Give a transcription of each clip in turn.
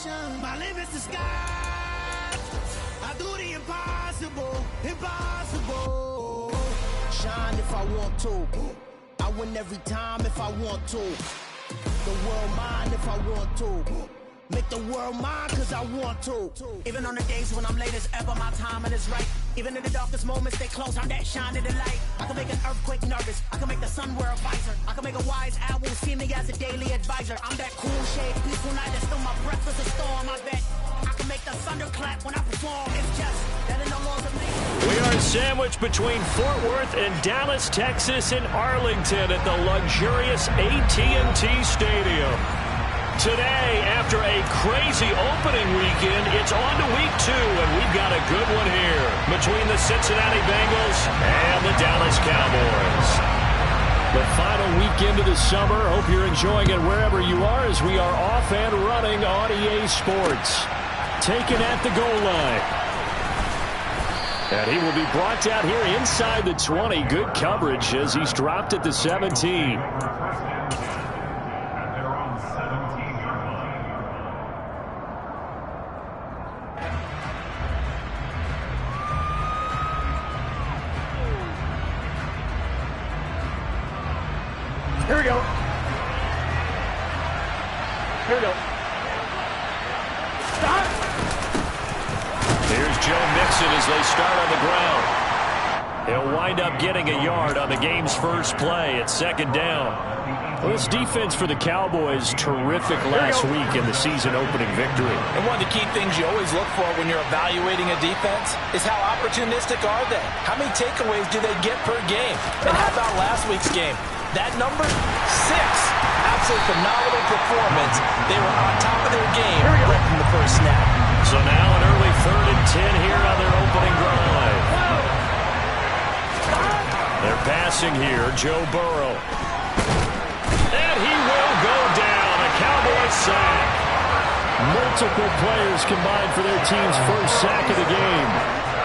My limit's the sky. I do the impossible, impossible. Shine if I want to. I win every time if I want to. The world mine if I want to. Make the world mine cause I want to. Even on the days when I'm late as ever, my timing is right. Even in the darkest moments, they close, I'm that shine of the light. I can make an earthquake nervous, I can make the sun wear a visor. I can make a wise owl see me as a daily advisor. I'm that cool shade, peaceful night that's still my breath is a storm, I bet. I can make the thunder clap when I perform. It's just that in the laws of nature. We are sandwiched between Fort Worth and Dallas, Texas, and Arlington at the luxurious AT&T Stadium. Today, after a crazy opening weekend, it's on to week 2, and we've got a good one here between the Cincinnati Bengals and the Dallas Cowboys. The final weekend of the summer. Hope you're enjoying it wherever you are as we are off and running on EA Sports. Taken at the goal line. And he will be brought down here inside the 20. Good coverage as he's dropped at the 17. Here we go. Here we go. Stop. Here's Joe Mixon as they start on the ground. He'll wind up getting a yard on the game's first play at second down. Well, this defense for the Cowboys, terrific last week in the season-opening victory. And one of the key things you always look for when you're evaluating a defense is how opportunistic are they? How many takeaways do they get per game? And how about last week's game? That number, 6. Absolutely phenomenal performance. They were on top of their game right from the first snap. So now an early 3rd and 10 here on their opening drive. They're passing here, Joe Burrow. And he will go down, a Cowboy sack. Multiple players combined for their team's first sack of the game.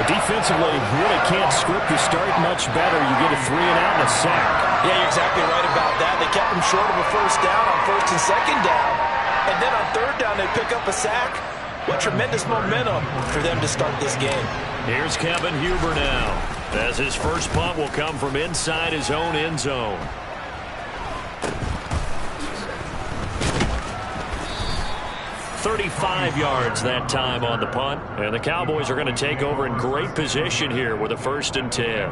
Defensively, really can't script the start much better. You get a 3-and-out and a sack. Yeah, you're exactly right about that. They kept them short of a first down on first and second down. And then on third down, they pick up a sack. What tremendous momentum for them to start this game. Here's Kevin Huber now, as his first punt will come from inside his own end zone. "35 yards that time on the punt, and the Cowboys are going to take over in great position here with a 1st and 10.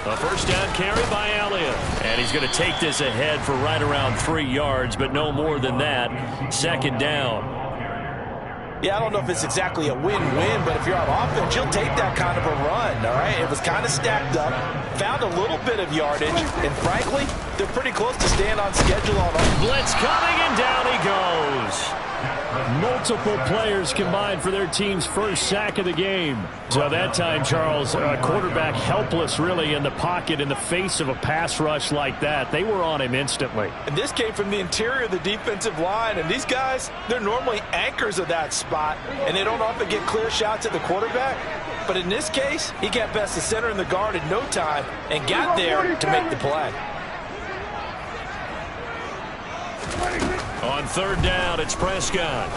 A first down carry by Elliott. And he's going to take this ahead for right around 3 yards, but no more than that. Second down. Yeah, I don't know if it's exactly a win-win, but if you're on offense, you'll take that kind of a run, all right? It was kind of stacked up, found a little bit of yardage, and frankly, they're pretty close to staying on schedule on offense. Blitz coming, and down he goes. Multiple players combined for their team's first sack of the game. So that time, Charles, quarterback helpless really in the pocket in the face of a pass rush like that. They were on him instantly. And this came from the interior of the defensive line. And these guys, they're normally anchors of that spot. And they don't often get clear shots at the quarterback. But in this case, he got past the center and the guard in no time and got there to make the play. On third down, it's Prescott.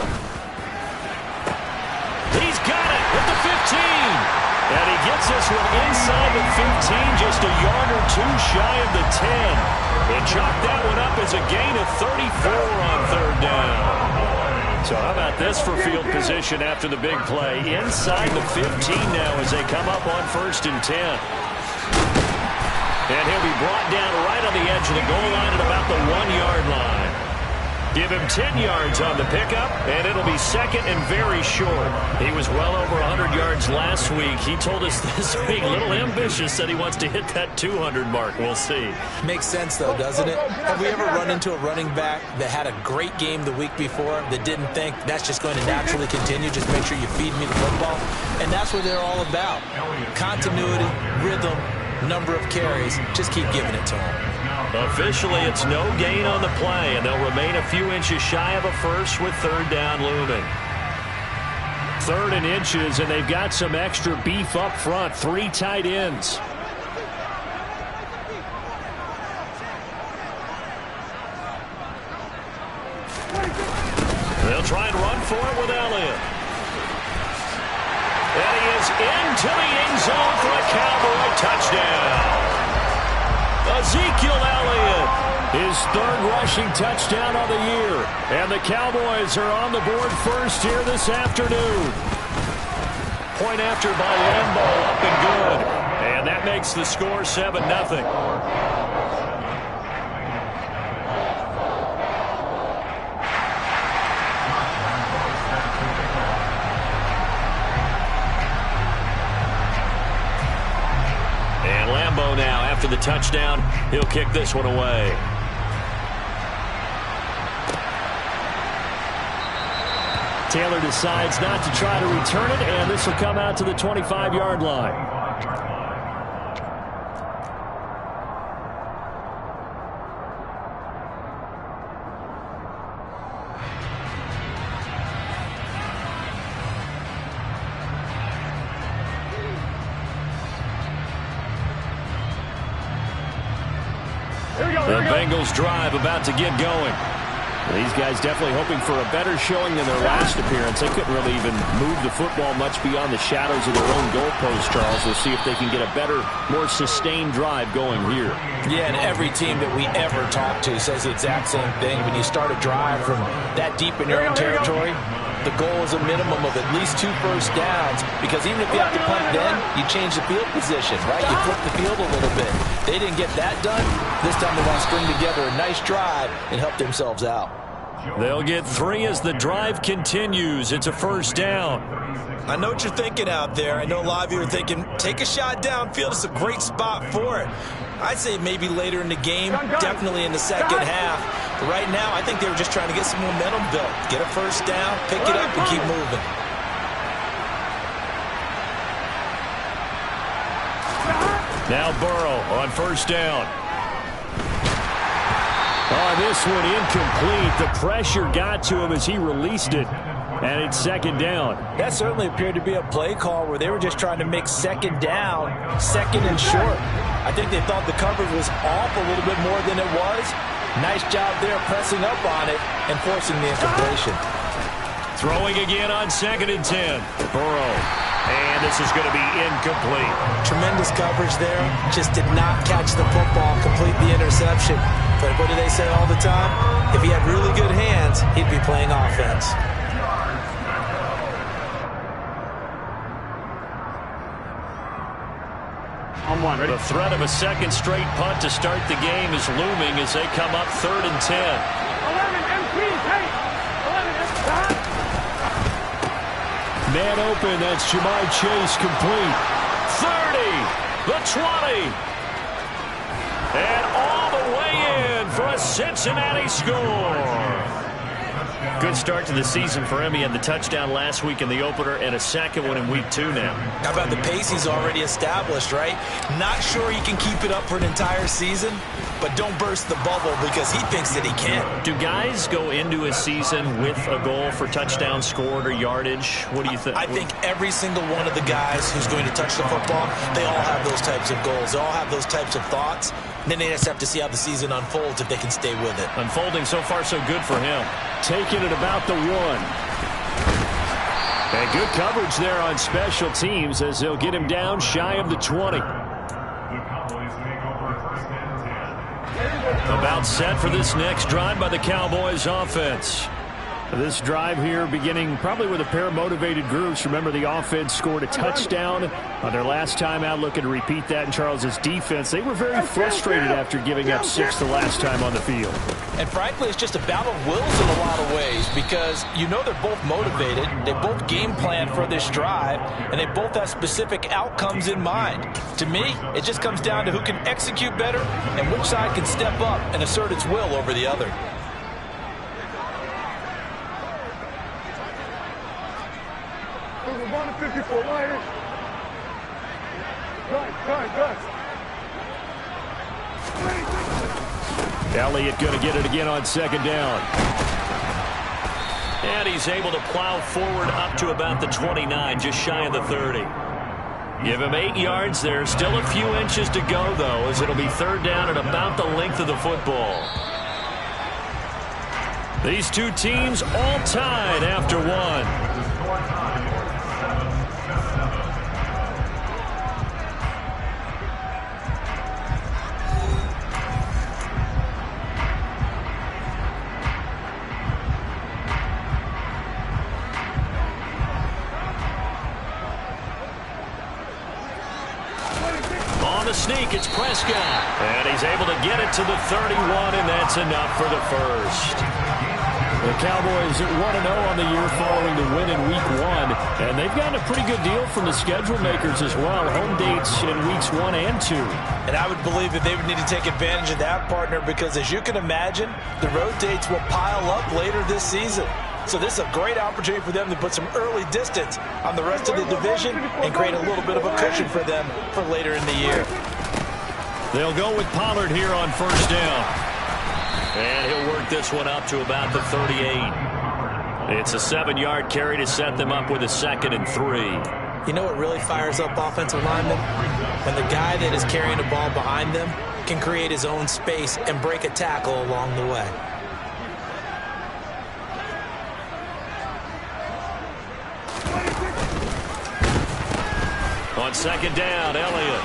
He's got it at the 15. And he gets this one inside the 15, just a yard or two shy of the 10. And chalk that one up as a gain of 34 on third down. So how about this for field position after the big play? Inside the 15 now as they come up on 1st and 10. And he'll be brought down right on the edge of the goal line at about the 1-yard line. Give him 10 yards on the pickup, and it'll be second and very short. He was well over 100 yards last week. He told us this week, a little ambitious, said he wants to hit that 200 mark. We'll see. Makes sense, though, doesn't it? Have we ever run into a running back that had a great game the week before that didn't think that's just going to naturally continue? Just make sure you feed me the football. And that's what they're all about. Continuity, rhythm, number of carries. Just keep giving it to them. Officially, it's no gain on the play, and they'll remain a few inches shy of a first with third down looming. 3rd and inches, and they've got some extra beef up front. 3 tight ends. They'll try and run for it with Elliott. And he is into the end zone for a Cowboy touchdown. Ezekiel Elliott, his 3rd rushing touchdown of the year. And the Cowboys are on the board first here this afternoon. Point after by Lambeau, up and good. And that makes the score 7-0. Now, after the touchdown, he'll kick this one away. Taylor decides not to try to return it, and this will come out to the 25-yard line. The Bengals drive about to get going. These guys definitely hoping for a better showing than their last appearance. They couldn't really even move the football much beyond the shadows of their own goalpost, Charles. We'll see if they can get a better, more sustained drive going here. Yeah, and every team that we ever talk to says the exact same thing. When you start a drive from that deep in your own territory, the goal is a minimum of at least 2 first downs, because even if you have to punt then, you change the field position, right? You flip the field a little bit. They didn't get that done. This time they want to string together a nice drive and help themselves out. They'll get 3 as the drive continues. It's a first down. I know what you're thinking out there. I know a lot of you are thinking, take a shot downfield. It's a great spot for it. I'd say maybe later in the game, definitely in the second half. But right now, I think they were just trying to get some momentum built. Get a first down, pick it up, and keep moving. Now Burrow on first down. Oh, this one incomplete. The pressure got to him as he released it. And it's second down. That certainly appeared to be a play call where they were just trying to make second down, second and short. I think they thought the coverage was off a little bit more than it was. Nice job there pressing up on it and forcing the incompletion. Throwing again on 2nd and 10. Burrow. And this is going to be incomplete. Tremendous coverage there. Just did not catch the football, complete the interception. But what do they say all the time? If he had really good hands, he'd be playing offense. The threat of a second straight punt to start the game is looming as they come up 3rd and 10. 11 MPs, hey! 11 MPs. Man open, that's Jamar Chase complete. 30, the 20. And all the way in for a Cincinnati score. Good start to the season for him. He had the touchdown last week in the opener and a second one in week 2 now. How about the pace he's already established, right? Not sure he can keep it up for an entire season, but don't burst the bubble because he thinks that he can. Do guys go into a season with a goal for touchdown scored or yardage? What do you think? I think every single one of the guys who's going to touch the football, they all have those types of goals. They all have those types of thoughts. And then they just have to see how the season unfolds if they can stay with it. Unfolding so far so good for him. Taking it about the 1. And good coverage there on special teams as they'll get him down shy of the 20. About set for this next drive by the Cowboys offense. This drive here beginning probably with a pair of motivated groups. Remember, the offense scored a touchdown on their last time out. Looking to repeat that in Charles's defense. They were very frustrated after giving up 6 the last time on the field. And frankly, it's just a battle of wills in a lot of ways because you know they're both motivated. They both game plan for this drive, and they both have specific outcomes in mind. To me, it just comes down to who can execute better and which side can step up and assert its will over the other. We're on the 54 line. Guys. Elliott going to get it again on second down. And he's able to plow forward up to about the 29, just shy of the 30. Give him 8 yards there. Still a few inches to go, though, as it'll be third down at about the length of the football. These two teams all tied after one. The sneak, it's Prescott. And he's able to get it to the 31, and that's enough for the first. The Cowboys are 1-0 on the year following the win in Week 1, and they've gotten a pretty good deal from the schedule makers as well. Home dates in Weeks 1 and 2. And I would believe that they would need to take advantage of that, partner, because as you can imagine, the road dates will pile up later this season. So this is a great opportunity for them to put some early distance on the rest of the division and create a little bit of a cushion for them for later in the year. They'll go with Pollard here on first down. And he'll work this one up to about the 38. It's a 7-yard carry to set them up with a 2nd and 3. You know what really fires up offensive linemen? When the guy that is carrying the ball behind them can create his own space and break a tackle along the way. On second down, Elliott.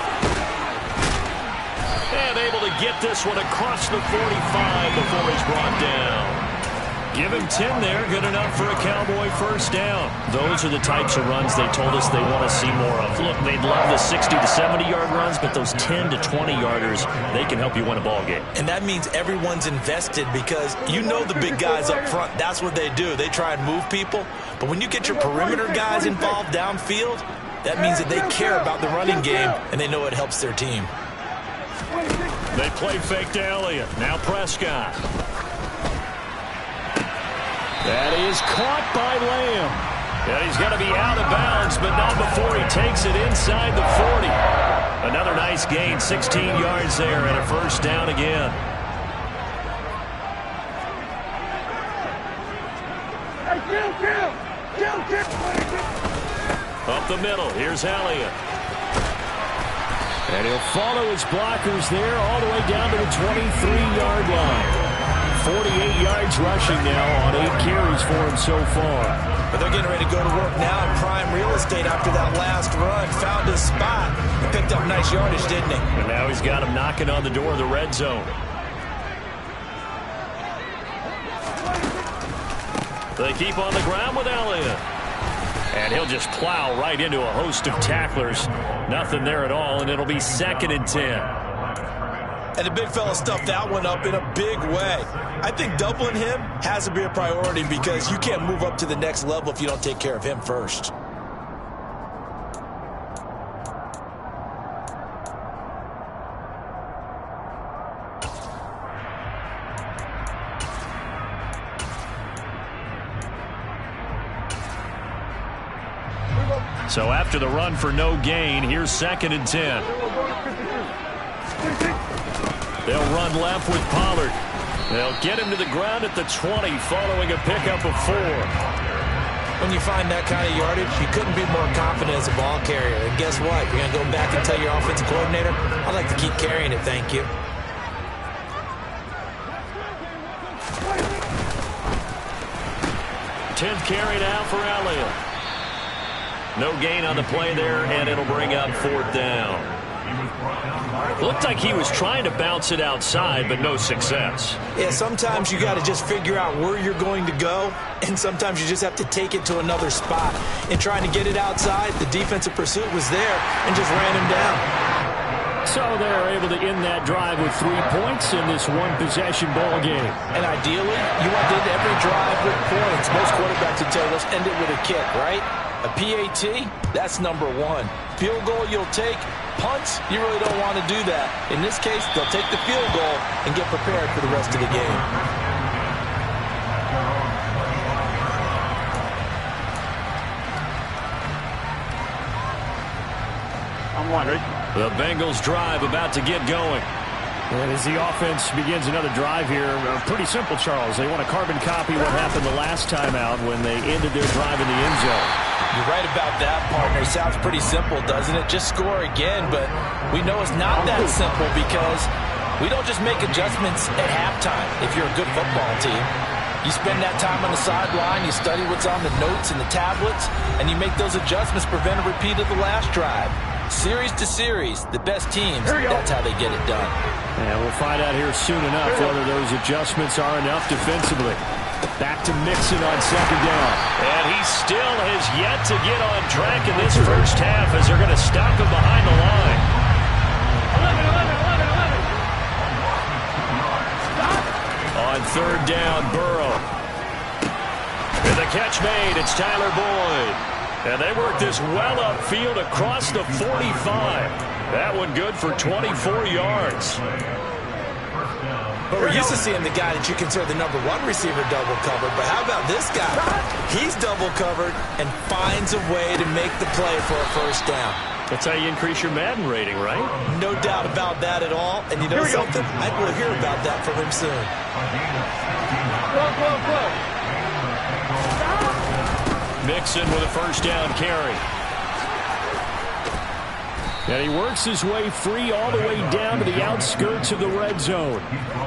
And able to get this one across the 45 before he's brought down. Give him 10 there, good enough for a Cowboy first down. Those are the types of runs they told us they want to see more of. Look, they'd love the 60 to 70-yard runs, but those 10 to 20-yarders, they can help you win a ball game. And that means everyone's invested because you know the big guys up front, that's what they do. They try and move people. But when you get your perimeter guys involved downfield, that means that they care about the running game, and they know it helps their team. They play fake to Elliott. Now Prescott. That is caught by Lamb. And he's going to be out of bounds, but not before he takes it inside the 40. Another nice gain, 16 yards there, and a first down again. Up the middle, here's Elliott. And he'll follow his blockers there all the way down to the 23-yard line. 48 yards rushing now on 8 carries for him so far. But they're getting ready to go to work now in prime real estate after that last run. Found his spot and picked up nice yardage, didn't he? And now he's got him knocking on the door of the red zone. They keep on the ground with Elliott. And he'll just plow right into a host of tacklers. Nothing there at all, and it'll be 2nd and 10. And the big fella stuffed that one up in a big way. I think doubling him has to be a priority because you can't move up to the next level if you don't take care of him first. So after the run for no gain, here's 2nd and 10. They'll run left with Pollard. They'll get him to the ground at the 20 following a pickup of 4. When you find that kind of yardage, you couldn't be more confident as a ball carrier. And guess what? You're going to go back and tell your offensive coordinator, I'd like to keep carrying it, thank you. Tenth carry now for Elliott. No gain on the play there, and it'll bring up 4th down. Looked like he was trying to bounce it outside, but no success. Yeah, sometimes you got to just figure out where you're going to go, and sometimes you just have to take it to another spot. In trying to get it outside, the defensive pursuit was there and just ran him down. So they're able to end that drive with 3 points in this one-possession ball game. And ideally, you want to end every drive with points. Most quarterbacks would tell us end it with a kick, right? A PAT, that's number 1. Field goal you'll take. Punts, you really don't want to do that. In this case, they'll take the field goal and get prepared for the rest of the game. I'm wondering. The Bengals drive about to get going. And as the offense begins another drive here, pretty simple, Charles. They want to carbon copy what happened the last time out when they ended their drive in the end zone. You're right about that, partner. Sounds pretty simple, doesn't it? Just score again, but we know it's not that simple because we don't just make adjustments at halftime if you're a good football team. You spend that time on the sideline, you study what's on the notes and the tablets, and you make those adjustments, prevent a repeat of the last drive. Series to series, the best teams, that's how they get it done. And we'll find out here soon enough whether those adjustments are enough defensively. Back to Mixon on second down. And he still has yet to get on track in this first half as they're going to stop him behind the line. 11. Stop. On third down, Burrow. And the catch made, it's Tyler Boyd. And they work this well upfield across the 45. That one good for 24 yards. But we're used to seeing the guy that you consider the #1 receiver double covered. But how about this guy? He's double covered and finds a way to make the play for a first down. That's how you increase your Madden rating, right? No doubt about that at all. And you know something? I will hear about that from him soon. Go. Mixon with a first down carry. And he works his way free all the way down to the outskirts of the red zone.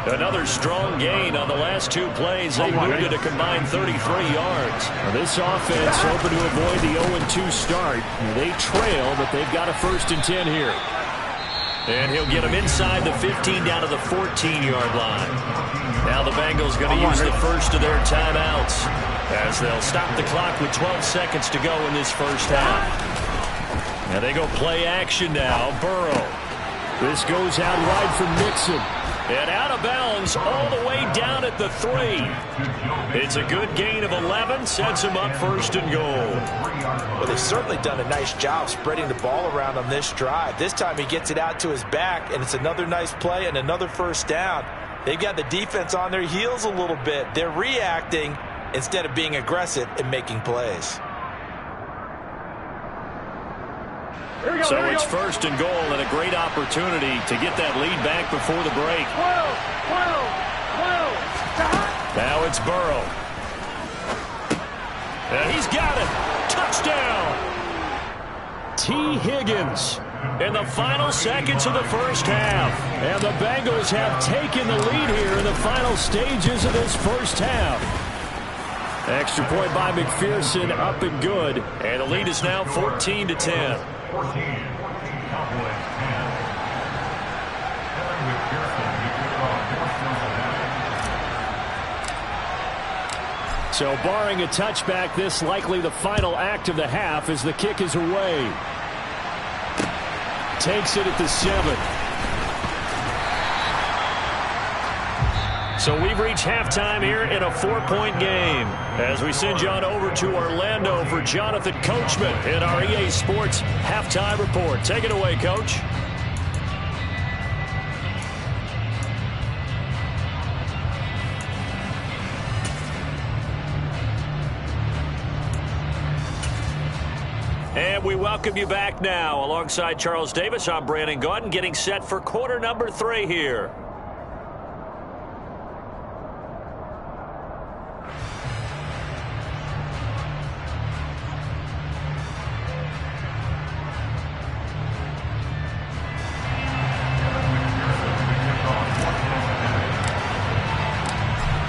Another strong gain on the last two plays. They moved it a combined 33 yards. Now this offense hoping to avoid the 0-2 start. They trail, but they've got a 1st and 10 here. And he'll get him inside the 15 down to the 14-yard line. Now the Bengals going to use the first of their timeouts as they'll stop the clock with 12 seconds to go in this first half. And they go play action now. Burrow. This goes out wide for Mixon. And out of bounds all the way down at the 3. It's a good gain of 11. Sets him up 1st and goal. Well, they've certainly done a nice job spreading the ball around on this drive. This time he gets it out to his back, and it's another nice play and another first down. They've got the defense on their heels a little bit. They're reacting instead of being aggressive and making plays. So it's 1st and goal and a great opportunity to get that lead back before the break. 12. Now it's Burrow. And he's got it. Touchdown. T. Higgins in the final seconds of the first half. And the Bengals have taken the lead here in the final stages of this first half. Extra point by McPherson, up and good. And the lead is now 14-10. So barring a touchback, this likely the final act of the half as the kick is away. Takes it at the 7. So we've reached halftime here in a 4-point game as we send you on over to Orlando for Jonathan Coachman in our EA Sports Halftime Report. Take it away, Coach. And we welcome you back now. Alongside Charles Davis, I'm Brandon Gaudin, getting set for quarter number 3 here.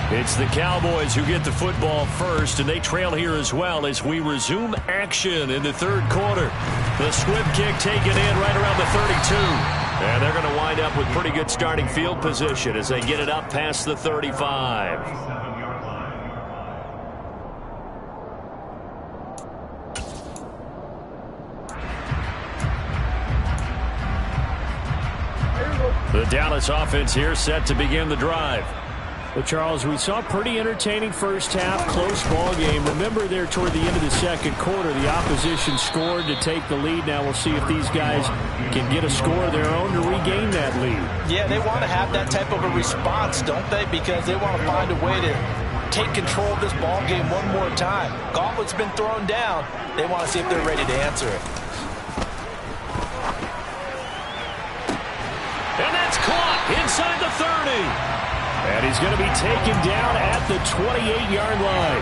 It's the Cowboys who get the football first, and they trail here as well as we resume action in the third quarter. The squib kick taken in right around the 32. And they're going to wind up with pretty good starting field position as they get it up past the 35. The Dallas offense here set to begin the drive. Well, Charles, we saw a pretty entertaining first half, close ball game. Remember there toward the end of the second quarter, the opposition scored to take the lead. Now we'll see if these guys can get a score of their own to regain that lead. Yeah, they want to have that type of a response, don't they? Because they want to find a way to take control of this ball game one more time. Gauntlet's been thrown down. They want to see if they're ready to answer it. And that's caught inside the 30. And he's going to be taken down at the 28-yard line.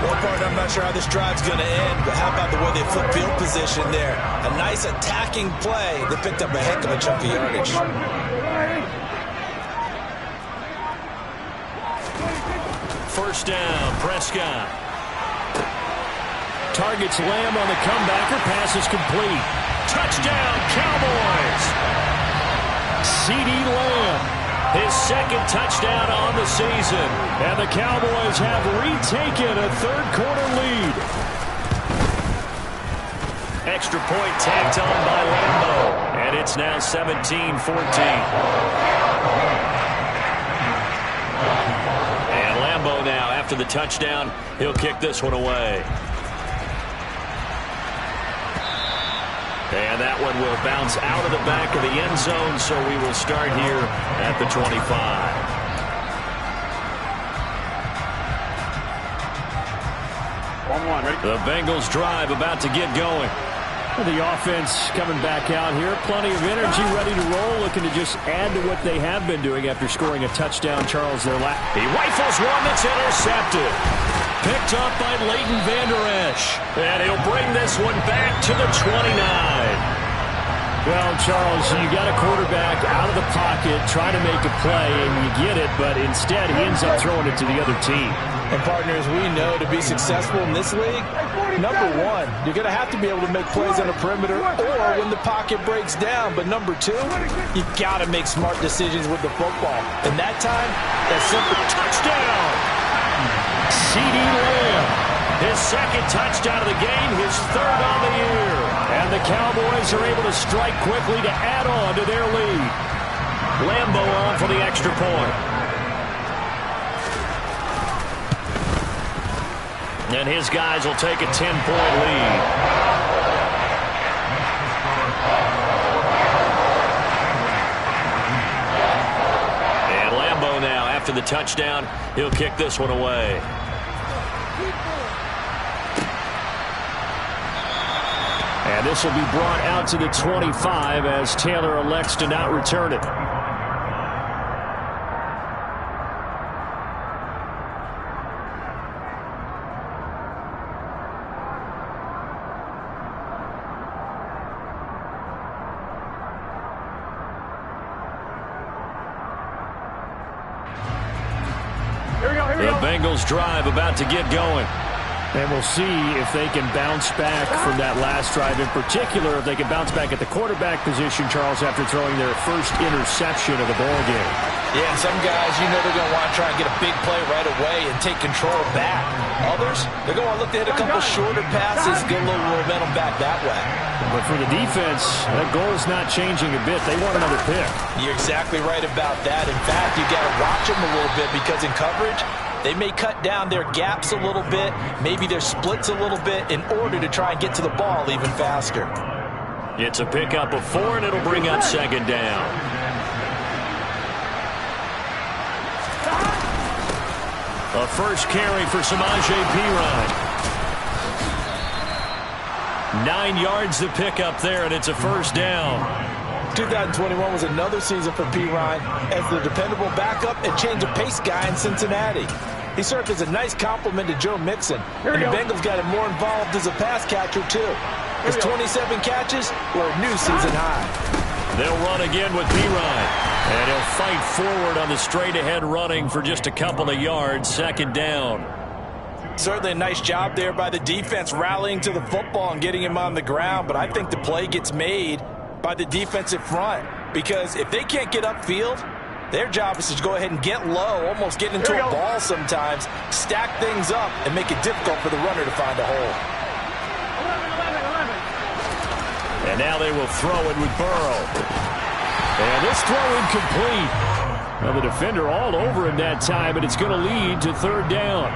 One part, I'm not sure how this drive's going to end, but how about the way they flip field position there? A nice attacking play. They picked up a heck of a chunk of yardage. First down, Prescott. Targets Lamb on the comebacker. Pass is complete. Touchdown, Cowboys. C.D. Lamb. His second touchdown on the season. And the Cowboys have retaken a third-quarter lead. Extra point tacked on by Lambeau. And it's now 17-14. And Lambeau now, after the touchdown, he'll kick this one away. And that one will bounce out of the back of the end zone, so we will start here at the 25. The Bengals drive about to get going. The offense coming back out here. Plenty of energy, ready to roll, looking to just add to what they have been doing after scoring a touchdown. Charles, their last. He rifles one that's intercepted. Picked up by Leighton Vander Esch. And he'll bring this one back to the 29. Well, Charles, you got a quarterback out of the pocket trying to make a play, and you get it, but instead he ends up throwing it to the other team. And partners, we know to be successful in this league, number one, you're going to have to be able to make plays on the perimeter or when the pocket breaks down. But number two, you got to make smart decisions with the football. And that time, that's simple. Touchdown! C.D. Lamb. His second touchdown of the game, his third on the year. And the Cowboys are able to strike quickly to add on to their lead. Lambeau on for the extra point. And his guys will take a 10-point lead. And Lambeau now, after the touchdown, he'll kick this one away. And this will be brought out to the 25 as Taylor elects to not return it. The Bengals drive about to get going. And we'll see if they can bounce back from that last drive. In particular, if they can bounce back at the quarterback position, Charles, after throwing their first interception of the ball game. Yeah, and some guys, you know they're going to want to try and get a big play right away and take control back. Others, they're going to look to hit a couple shorter passes, get a little momentum back that way. But for the defense, that goal is not changing a bit. They want another pick. You're exactly right about that. In fact, you got to watch them a little bit because in coverage, they may cut down their gaps a little bit, maybe their splits a little bit in order to try and get to the ball even faster. It's a pickup of 4, and it'll bring up second down. A first carry for Samaje Perine. 9 yards to pick up there, and it's a first down. 2021 was another season for Perine as the dependable backup and change of pace guy in Cincinnati. He served as a nice compliment to Joe Mixon, and the Bengals got him more involved as a pass catcher, too. His 27 catches were a new season high. They'll run again with Perine, and he'll fight forward on the straight-ahead running for just a couple of yards, second down. Certainly a nice job there by the defense rallying to the football and getting him on the ground, but I think the play gets made by the defensive front, because if they can't get upfield, their job is to go ahead and get low, almost get into a ball sometimes, stack things up, and make it difficult for the runner to find a hole. And now they will throw it with Burrow. And this throw incomplete. Well, the defender all over him that time, and it's going to lead to third down.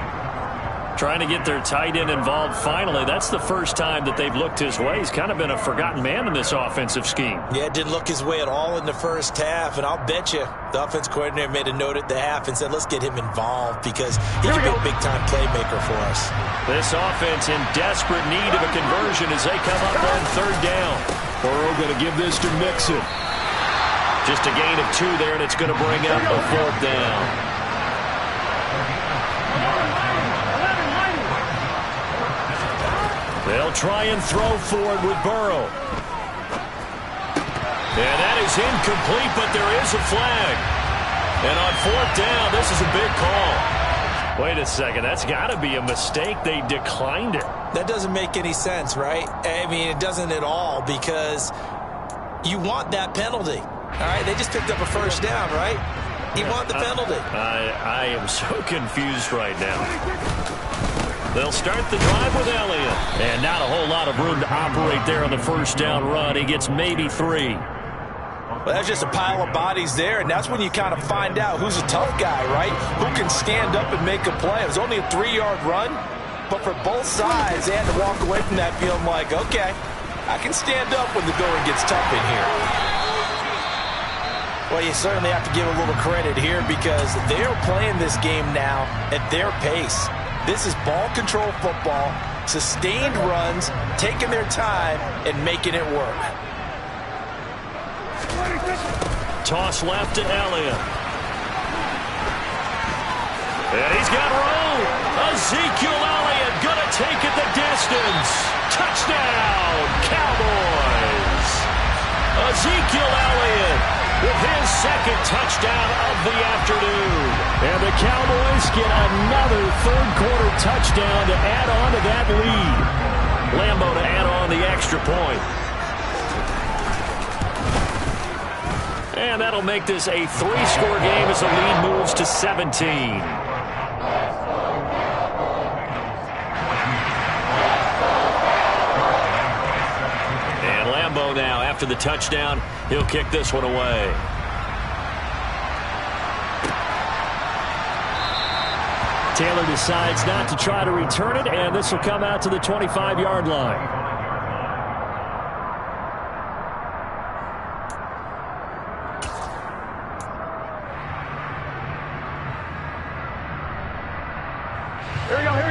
Trying to get their tight end involved finally. That's the first time that they've looked his way. He's kind of been a forgotten man in this offensive scheme. Yeah, didn't look his way at all in the first half, and I'll bet you the offense coordinator made a note at the half and said, let's get him involved because he can be a big-time playmaker for us. This offense in desperate need of a conversion as they come up on third down. Burrow going to give this to Mixon. Just a gain of 2 there, and it's going to bring up a 4th down. They'll try and throw for it with Burrow. And that is incomplete, but there is a flag. And on 4th down, this is a big call. Wait a second, that's got to be a mistake. They declined it. That doesn't make any sense, right? I mean, it doesn't at all, because you want that penalty. All right, they just picked up a 1st down, right? You want the penalty. I am so confused right now. They'll start the drive with Elliott. And not a whole lot of room to operate there on the 1st down run. He gets maybe 3. Well, that's just a pile of bodies there, and that's when you kind of find out who's a tough guy, right? Who can stand up and make a play. It was only a 3-yard run, but for both sides, they had to walk away from that feeling like, okay, I can stand up when the going gets tough in here. Well, you certainly have to give a little credit here, because they're playing this game now at their pace. This is ball control football, sustained runs, taking their time, and making it work. Toss left to Elliott. And he's got room. Ezekiel Elliott going to take it the distance. Touchdown, Cowboys. Ezekiel Elliott with his 2nd touchdown of the afternoon. And the Cowboys get another 3rd-quarter touchdown to add on to that lead. Lambeau to add on the extra point. And that'll make this a 3-score game as the lead moves to 17. And Lambeau now, after the touchdown, he'll kick this one away. Taylor decides not to try to return it, and this will come out to the 25-yard line.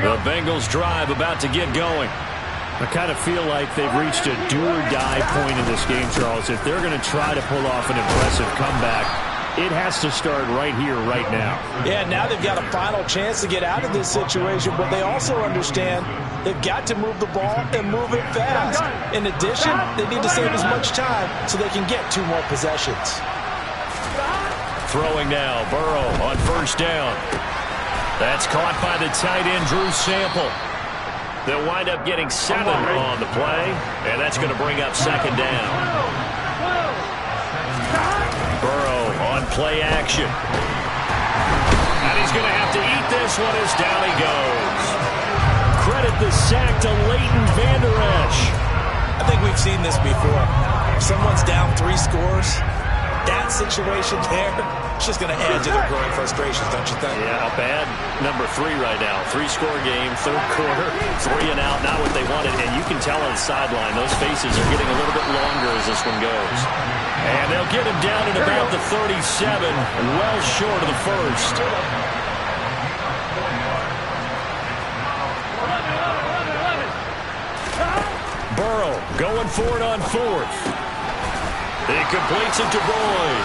The Bengals drive about to get going. I kind of feel like they've reached a do-or-die point in this game, Charles. If they're going to try to pull off an impressive comeback, it has to start right here, right now. Yeah, now they've got a final chance to get out of this situation, but they also understand they've got to move the ball and move it fast. In addition, they need to save as much time so they can get 2 more possessions. Throwing now, Burrow on 1st down. That's caught by the tight end, Drew Sample. They'll wind up getting 7 on the play, and that's going to bring up 2nd down. Burrow on play action. And he's going to have to eat this one as down he goes. Credit the sack to Leighton Vander Esch. I think we've seen this before. Someone's down 3 scores. That situation there, it's just going to add to their growing frustrations, don't you think? Yeah, a bad number 3 right now. 3-score game, 3rd quarter, 3 and out, not what they wanted. And you can tell on the sideline, those faces are getting a little bit longer as this one goes. And they'll get him down at about the 37, well short of the 1st. Burrow going for it on 4th. He completes it to Boyd.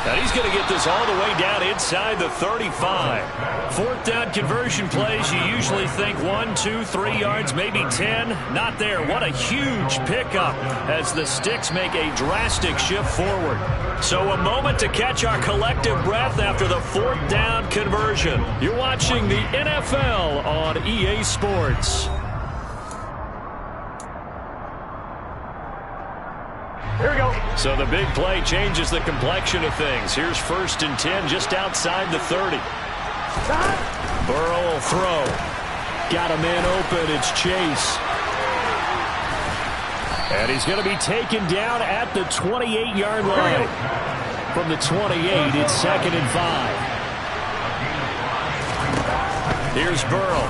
And he's going to get this all the way down inside the 35. 4th down conversion plays, you usually think 1, 2, 3 yards, maybe 10. Not there. What a huge pickup as the Sticks make a drastic shift forward. So a moment to catch our collective breath after the 4th down conversion. You're watching the NFL on EA Sports. Here we go. So the big play changes the complexion of things. Here's 1st and 10 just outside the 30. Burrow will throw. Got a man open. It's Chase. And he's going to be taken down at the 28-yard line. From the 28, it's 2nd and 5. Here's Burrow.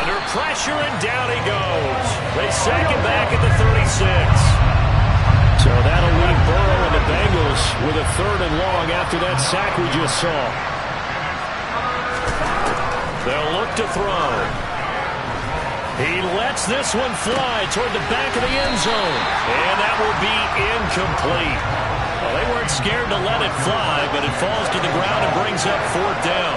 Under pressure, and down he goes. They sack him back at the 36. So that'll leave Burrow and the Bengals with a 3rd and long after that sack we just saw. They'll look to throw. He lets this one fly toward the back of the end zone. And that will be incomplete. Well, they weren't scared to let it fly, but it falls to the ground and brings up 4th down.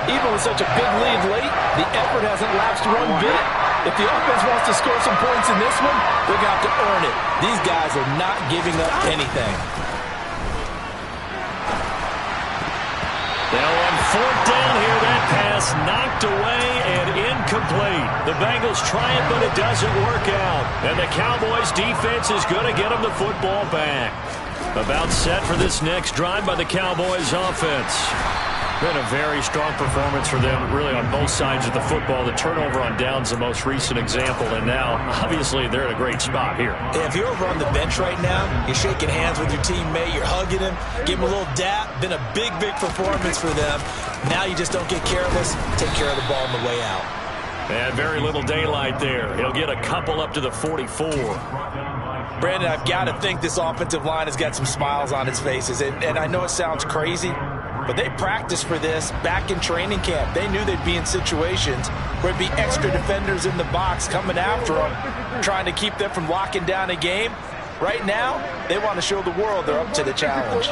Even with such a big lead late, the effort hasn't lapsed one bit. If the offense wants to score some points in this one, they're going to have to earn it. These guys are not giving up anything. Now on 4th down here, that pass knocked away and incomplete. The Bengals try it, but it doesn't work out. And the Cowboys defense is going to get them the football back. About set for this next drive by the Cowboys offense. Been a very strong performance for them, really, on both sides of the football. The turnover on downs, the most recent example, and now, obviously, they're in a great spot here. If you're over on the bench right now, you're shaking hands with your teammate, you're hugging him, give him a little dap. Been a big, big performance for them. Now you just don't get careless. Take care of the ball on the way out. And very little daylight there. He'll get a couple up to the 44. Brandon, I've got to think this offensive line has got some smiles on its faces. And I know it sounds crazy, but they practiced for this back in training camp. They knew they'd be in situations where it'd be extra defenders in the box coming after them, trying to keep them from locking down a game. Right now, they want to show the world they're up to the challenge.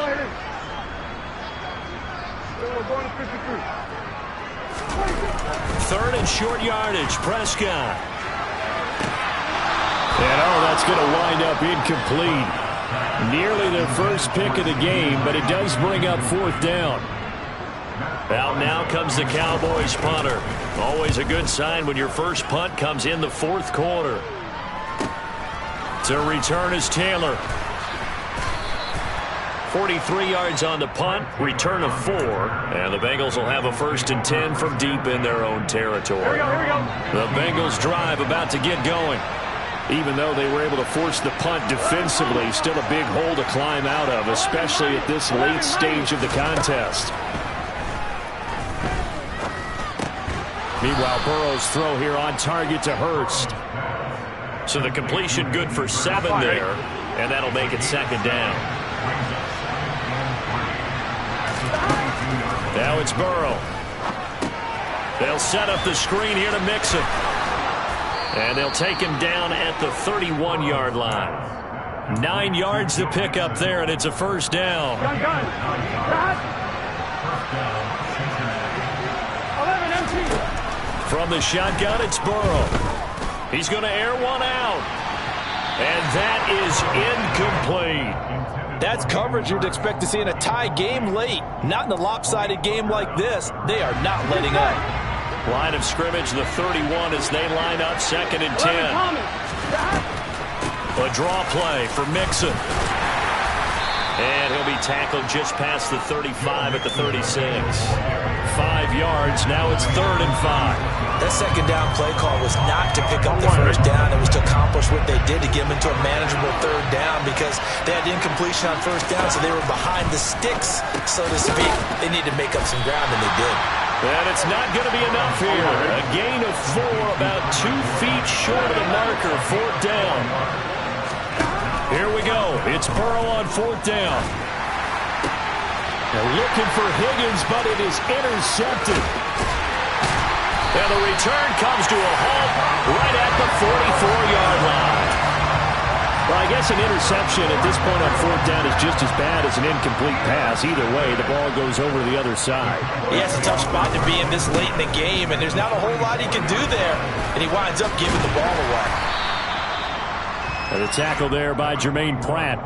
3rd and short yardage, Prescott. And that's going to wind up incomplete. Nearly their first pick of the game, but it does bring up 4th down. Out now comes the Cowboys punter. Always a good sign when your first punt comes in the 4th quarter. To return is Taylor. 43 yards on the punt, return of 4, and the Bengals will have a 1st and 10 from deep in their own territory. The Bengals drive about to get going. Even though they were able to force the punt defensively, still a big hole to climb out of, especially at this late stage of the contest. Meanwhile, Burrow's throw here on target to Hurst. So the completion good for 7 there, and that'll make it 2nd down. Now it's Burrow. They'll set up the screen here to Mixon. And they'll take him down at the 31-yard line. 9 yards to pick up there, and it's a 1st down. From the shotgun, it's Burrow. He's going to air one out. And that is incomplete. That's coverage you'd expect to see in a tie game late. Not in a lopsided game like this. They are not letting up. Line of scrimmage, the 31 as they line up 2nd and 10. A draw play for Mixon. And he'll be tackled just past the 35 at the 36. 5 yards, now it's 3rd and 5. That 2nd down play call was not to pick up the 1st down. It was to accomplish what they did to get them into a manageable 3rd down because they had incompletion on 1st down, so they were behind the sticks, so to speak. They needed to make up some ground, and they did. And it's not going to be enough here. A gain of 4, about 2 feet short of the marker, 4th down. Here we go. It's Burrow on 4th down. They're looking for Higgins, but it is intercepted. And the return comes to a halt right at the 44-yard line. Well, I guess an interception at this point on 4th down is just as bad as an incomplete pass. Either way, the ball goes over to the other side. Yeah, it's a tough spot to be in this late in the game, and there's not a whole lot he can do there, and he winds up giving the ball away. And the tackle there by Jermaine Pratt.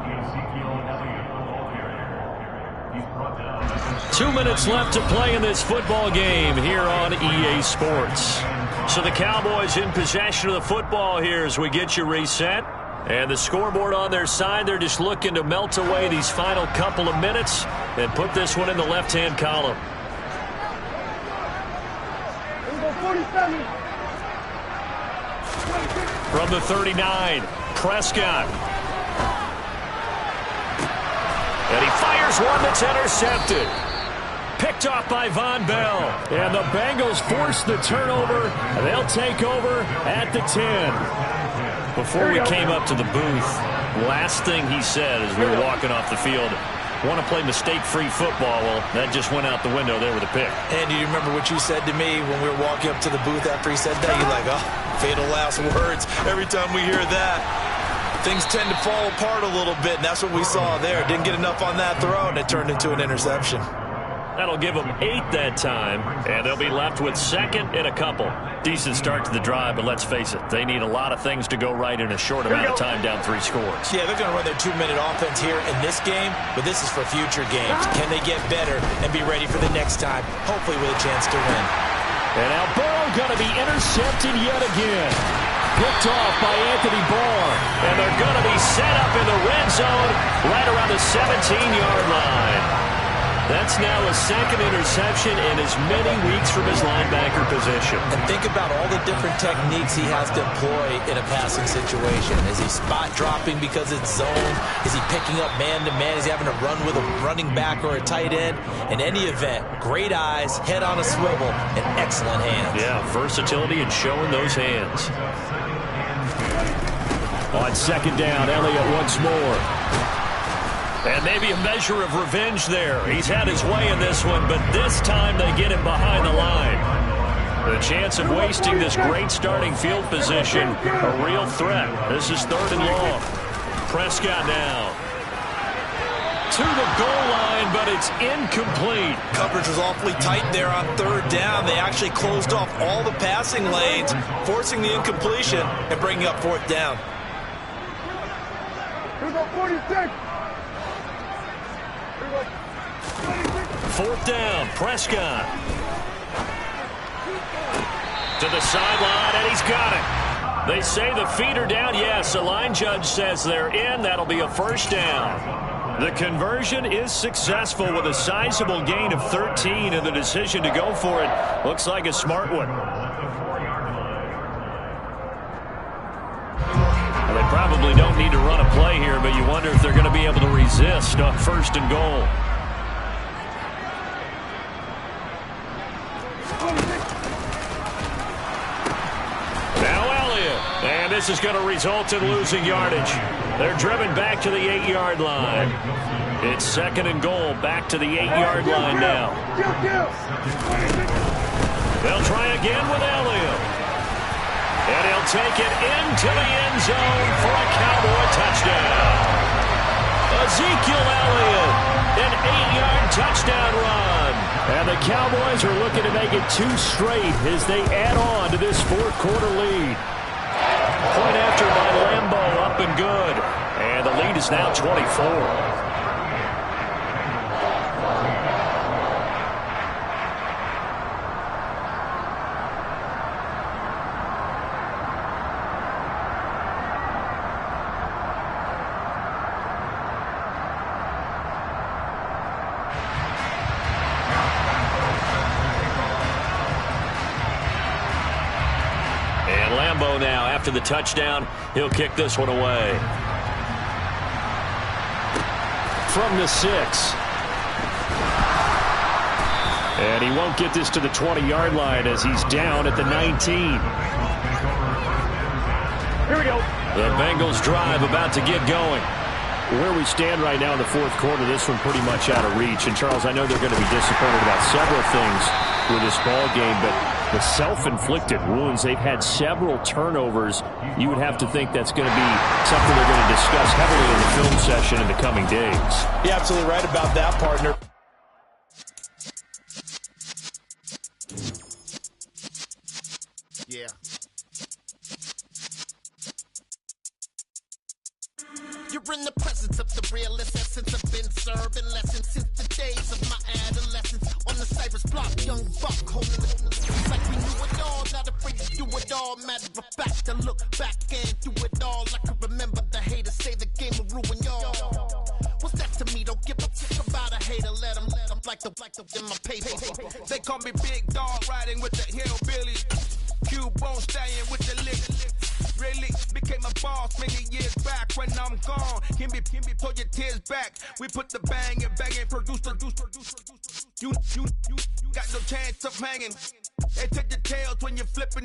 2 minutes left to play in this football game here on EA Sports. So the Cowboys in possession of the football here as we get you reset. And the scoreboard on their side, they're just looking to melt away these final couple of minutes and put this one in the left-hand column. From the 39, Prescott. And he fires one that's intercepted. Picked off by Von Bell. And the Bengals force the turnover. They'll take over at the 10. Before we came up to the booth, last thing he said as we were walking off the field, want to play mistake-free football. Well, that just went out the window there with a pick. And do you remember what you said to me when we were walking up to the booth after he said that? You're like, oh, fatal last words. Every time we hear that, things tend to fall apart a little bit, and that's what we saw there. Didn't get enough on that throw, and it turned into an interception. That'll give them 8 that time, and they'll be left with 2nd and a couple. Decent start to the drive, but let's face it, they need a lot of things to go right in a short amount of time down 3 scores. Yeah, they're going to run their 2-minute offense here in this game, but this is for future games. Can they get better and be ready for the next time, hopefully with a chance to win? And now Burrow going to be intercepted yet again. Picked off by Anthony Barr. And they're going to be set up in the red zone right around the 17-yard line. That's now a 2nd interception in as many weeks from his linebacker position. And think about all the different techniques he has to employ in a passing situation. Is he spot dropping because it's zone? Is he picking up man-to-man? Is he having to run with a running back or a tight end? In any event, great eyes, head on a swivel, and excellent hands. Yeah, versatility and showing those hands. On 2nd down, Elliott once more. And maybe a measure of revenge there. He's had his way in this one, but this time they get him behind the line. The chance of wasting this great starting field position, a real threat. This is 3rd and long. Prescott now to the goal line, but it's incomplete. Coverage was awfully tight there on 3rd down. They actually closed off all the passing lanes, forcing the incompletion and bringing up 4th down. Here we go, 46. 4th down, Prescott. To the sideline, and he's got it. They say the feet are down. Yes, the line judge says they're in. That'll be a 1st down. The conversion is successful with a sizable gain of 13, and the decision to go for it looks like a smart one. Well, they probably don't need to run a play here, but you wonder if they're going to be able to resist on 1st and goal. And this is going to result in losing yardage. They're driven back to the 8-yard line. It's 2nd and goal, back to the 8-yard line now. They'll try again with Elliott. And he'll take it into the end zone for a Cowboy touchdown. Ezekiel Elliott, an 8-yard touchdown run. And the Cowboys are looking to make it 2 straight as they add on to this 4th quarter lead. Point after by Lambeau, up and good. And the lead is now 24. Now, after the touchdown, he'll kick this one away. From the 6. And he won't get this to the 20-yard line as he's down at the 19. Here we go. The Bengals drive about to get going. Where we stand right now in the 4th quarter, this one pretty much out of reach. And, Charles, I know they're going to be disappointed about several things with this ball game, but the self-inflicted wounds, they've had several turnovers. You would have to think that's going to be something they're going to discuss heavily in the film session in the coming days. You're absolutely right about that, partner. Yeah. You're in the presence of the realest essence. I've been serving lessons since the days of my adolescence. On the Cypress block, young buck holding the like we knew it all, not afraid to do it all. Matter of fact, to look back and do it all. I can remember the haters say the game will ruin y'all. What's that to me? Don't give a fuck about a hater. Let them like the in my paper. They call me Big Dog, riding with the hillbillies. Cubone stallion with the lick. Really became a boss many years back. When I'm gone, can be pull your tears back. We put the bang and produce. You got no chance of hanging. They take your tails when you're flipping.